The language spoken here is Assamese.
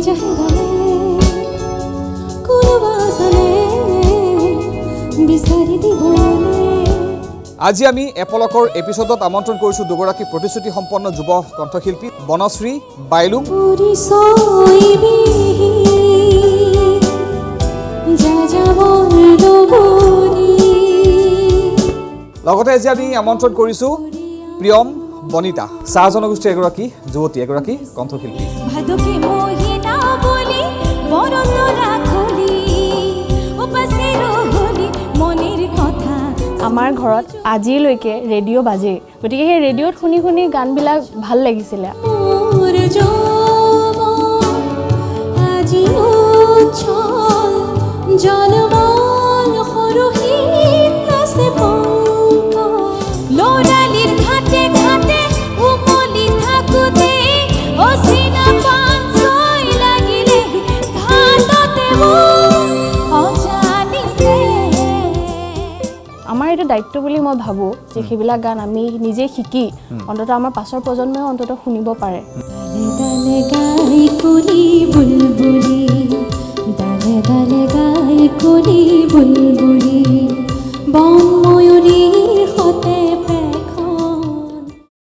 যাহেদালে কোনোবা চালে বিচাৰি দিবলে। আজি আমি এপলকৰ এপিসোডত আমন্ত্ৰণ কৰিছোঁ দুগৰাকী প্ৰতিশ্ৰুতি সম্পন্ন যুৱ কণ্ঠশিল্পী বনশ্ৰী বাইলুং লগতে আজি আমি আমন্ত্ৰণ কৰিছোঁ প্ৰিয়ম বনিতা চাহ জনগোষ্ঠীৰ এগৰাকী যুৱতী এগৰাকী কণ্ঠশিল্পী। আমাৰ ঘৰত আজিলৈকে ৰেডিঅ' বাজে, গতিকে সেই ৰেডিঅ'ত শুনি শুনি গানবিলাক ভাল লাগিছিলে। আমাৰ এটা দায়িত্ব বুলি মই ভাবোঁ যে সেইবিলাক গান আমি নিজে শিকি অন্ততঃ আমাৰ পাছৰ প্ৰজন্মই অন্ততঃ শুনিব পাৰে। দালে গাই কলি বুলবুলি, দালে দালে গাই কলি বুলবুলি, বন ময়ূৰী